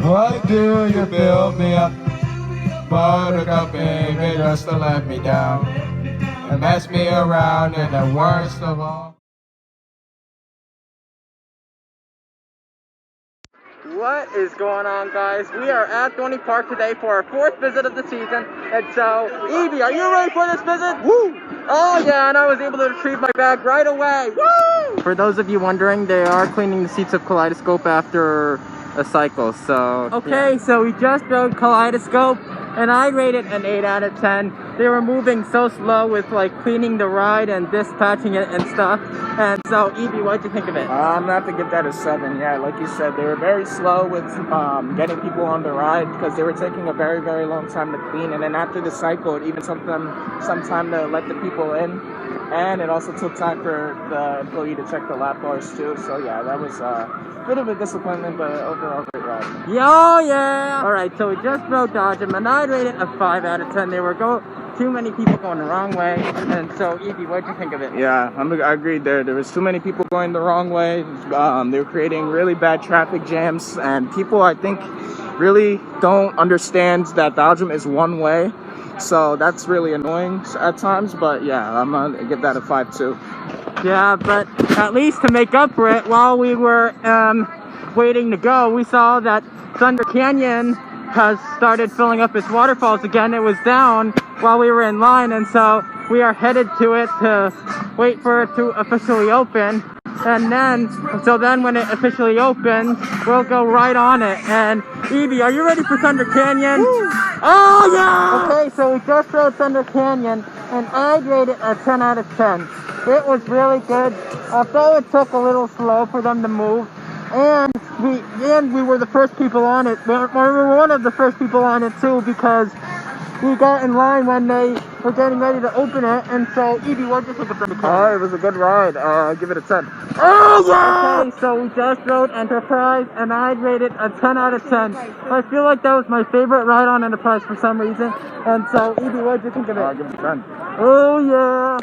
Why do you build me up? Buttercup, baby, just to let me down and mess me around in the worst of all. What is going on, guys? We are at Dorney Park today for our 4th visit of the season. And so, Evie, are you ready for this visit? Woo! Oh yeah, and I was able to retrieve my bag right away. Woo! For those of you wondering, they are cleaning the seats of Kaleidoscope after a cycle, so... Okay, yeah. So we just rode Kaleidoscope, and I rated an 8 out of 10. They were moving so slow with like cleaning the ride and dispatching it and stuff. And so, Evie, what'd you think of it? I'm gonna have to give that a 7. Yeah, like you said, they were very slow with getting people on the ride because they were taking a very, very long time to clean. And then after the cycle, it even took them some time to let the people in. And it also took time for the employee to check the lap bars too. So yeah, that was a bit of a disappointment, but overall great ride. Yo, yeah! Alright, so we just rode Dodge them, and I rated a 5 out of 10. They were too many people going the wrong way. And so, Evie, what'd you think of it? Yeah, I agreed there. There was too many people going the wrong way. They were creating really bad traffic jams, and people, I think, really don't understand that Belgium is one way. So that's really annoying at times, but yeah, I'm gonna give that a 5 too. Yeah, but at least to make up for it, while we were waiting to go, we saw that Thunder Canyon has started filling up its waterfalls again. It was down while we were in line, and so we are headed to it to wait for it to officially open. And then when it officially opens, we'll go right on it. And Evie, are you ready for Thunder Canyon? Woo! Oh yeah! Okay, so we just rode Thunder Canyon, and I rated a 10 out of 10. It was really good, although it took a little slow for them to move. And we were the first people on it. We were one of the first people on it too, because we got in line when they were getting ready to open it. And so, Evie, what did you think of the car? Oh, it was a good ride. I'll give it a 10. Oh yeah! Okay, so we just rode Enterprise, and I rated a 10 out of 10. I feel like that was my favorite ride on Enterprise for some reason. And so, Evie, what did you think of it? I'll give it a 10. Oh yeah!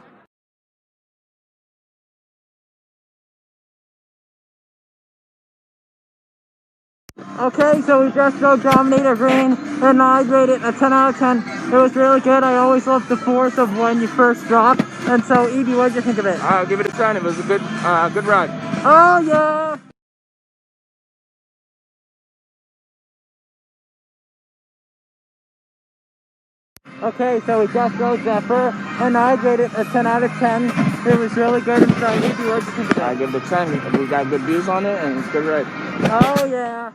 Okay, so we just rode Dominator Green, and I rated a 10 out of 10. It was really good. I always love the force of when you first drop. And so, Evie, what did you think of it? I'll give it a 10. It was a good ride. Oh, yeah! Okay, so we just rode Zephyr, and I rated a 10 out of 10. It was really good. And so, Evie, what did you think of it? I'll give it a 10. We got good views on it, and it's a good ride. Oh, yeah!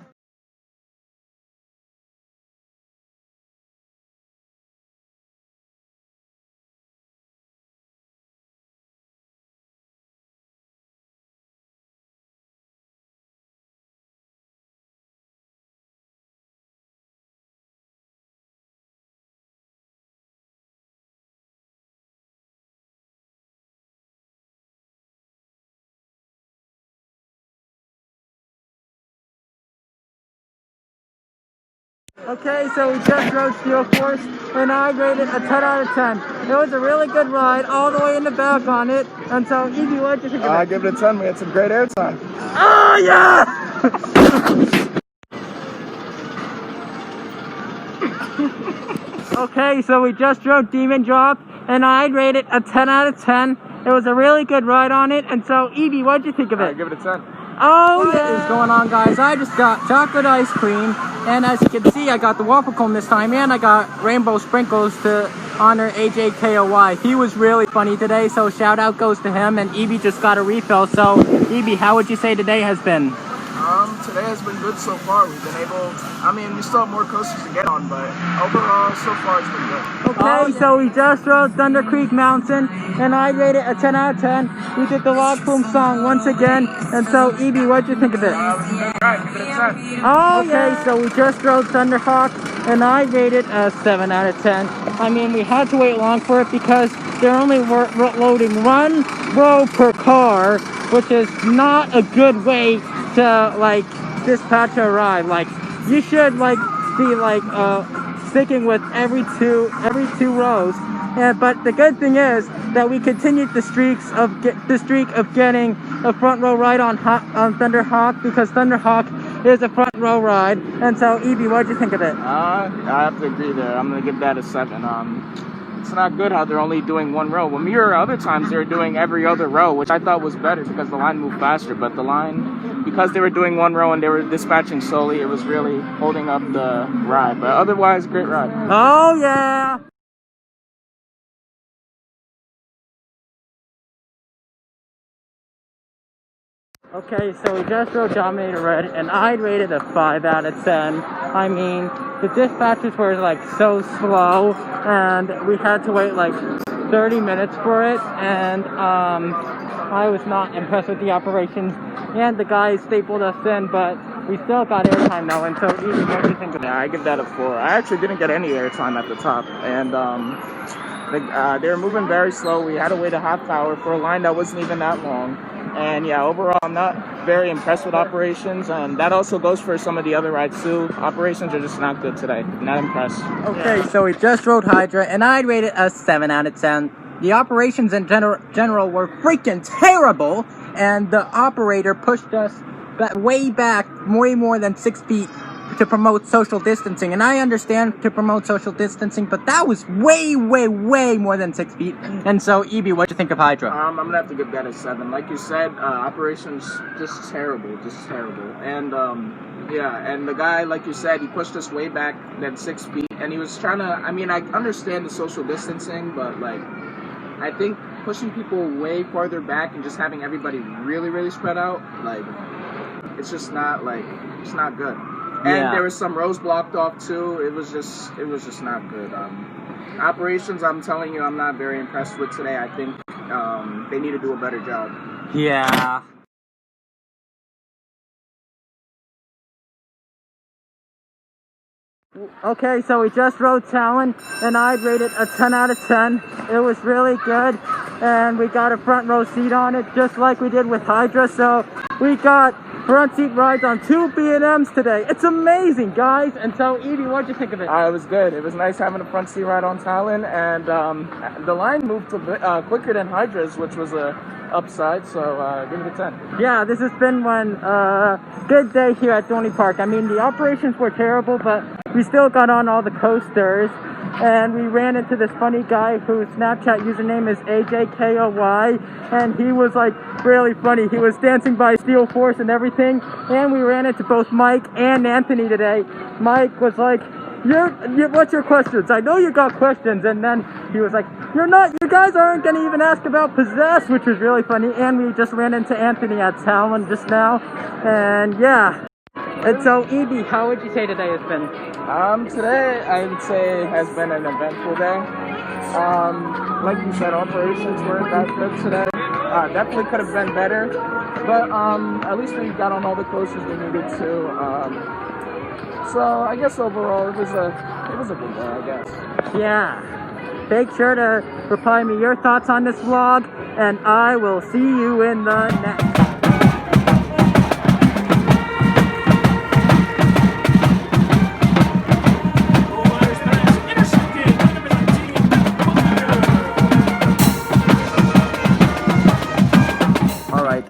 Okay, so we just rode Steel Force, and I rated a 10 out of 10. It was a really good ride, all the way in the back on it. And so, Evie, what did you think of it? I'll give it a 10. We had some great airtime. Oh, yeah! Okay, so we just rode Demon Drop, and I rated a 10 out of 10. It was a really good ride on it. And so, Evie, what did you think of it? I'll give it a 10. Oh, what is going on, guys? I just got chocolate ice cream, and as you can see, I got the waffle cone this time, and I got rainbow sprinkles to honor AJKOY. He was really funny today, so shout out goes to him, and Evie just got a refill. So, Evie, how would you say today has been? Today has been good so far. We've been able, we still have more coasters to get on, but overall, so far it's been good. Okay, so we just rode Thunder Creek Mountain, and I rated a 10 out of 10. We did the Log Boom song once again, and so, Evie, what'd you think of it? Alright, give it a 10. Oh, okay, so we just rode Thunderhawk, and I rated a 7 out of 10. I mean, we had to wait long for it because they're only loading one row per car, which is not a good way to like dispatch a ride. Like, you should like be like sticking with every two rows. But the good thing is that we continued the streak of getting a front row ride on Thunderhawk, because Thunderhawk is a front row ride. And so, Iby, what'd you think of it? I have to agree there. I'm gonna give that a 7. It's not good how they're only doing one row. When we were other times, they were doing every other row, which I thought was better because the line moved faster. But the line, because they were doing one row and they were dispatching slowly, it was really holding up the ride. But otherwise, great ride. Oh, yeah! Okay, so we just rode Dominator Red, and I'd rated a 5 out of 10. I mean, the dispatches were like so slow, and we had to wait like 30 minutes for it, and I was not impressed with the operations, and the guys stapled us in, but we still got airtime though, and so Iby, what do you think of that? Yeah, I give that a 4. I actually didn't get any airtime at the top, and they were moving very slow. We had to wait a half hour for a line that wasn't even that long. And yeah, overall, I'm not very impressed with operations, and that also goes for some of the other rides too. Operations are just not good today. Not impressed. Okay, so we just rode Hydra, and I'd rate it a 7 out of 10. The operations in general were freaking terrible, and the operator pushed us way back, way more than 6 feet to promote social distancing. And I understand to promote social distancing, but that was way, way, way more than 6 feet. And so, Iby, what'd you think of Hydra? I'm gonna have to give that a 7. Like you said, operations just terrible. And yeah, and the guy, like you said, he pushed us way back than 6 feet, and he was trying to. I mean, I understand the social distancing, but like, I think pushing people way farther back and just having everybody really, really spread out, like, it's just not it's not good. And there was some rows blocked off too. It was just not good. Operations, I'm telling you, I'm not very impressed with today. I think they need to do a better job. Yeah. Okay, so we just rode Talon, and I'd rate it a 10 out of 10. It was really good, and we got a front row seat on it, just like we did with Hydra, so we got front seat rides on 2 B&Ms today. It's amazing, guys. And so, Iby, what'd you think of it? It was good. It was nice having a front seat ride on Talon, and the line moved a bit quicker than Hydra's, which was a upside, so give it a 10. Yeah, this has been one good day here at Dorney Park. I mean, the operations were terrible, but we still got on all the coasters, and we ran into this funny guy whose Snapchat username is AJKOY, and he was like really funny. He was dancing by Steel Force and everything, and we ran into both Mike and Anthony today. Mike was like, what's your questions? I know you got questions. And then he was like, you guys aren't going to even ask about Possess, which was really funny. And we just ran into Anthony at Talon just now. And yeah. And so, Iby, how would you say today has been? Today I would say has been an eventful day. Like you said, operations weren't that good today. Definitely could have been better. But at least we got on all the coasters we needed to. So I guess overall it was a good day, I guess. Yeah. Make sure to reply me your thoughts on this vlog, and I will see you in the next.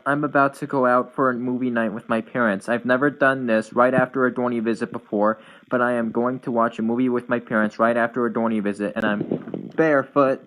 I'm about to go out for a movie night with my parents. I've never done this right after a Dorney visit before, but I am going to watch a movie with my parents right after a Dorney visit, and I'm barefoot.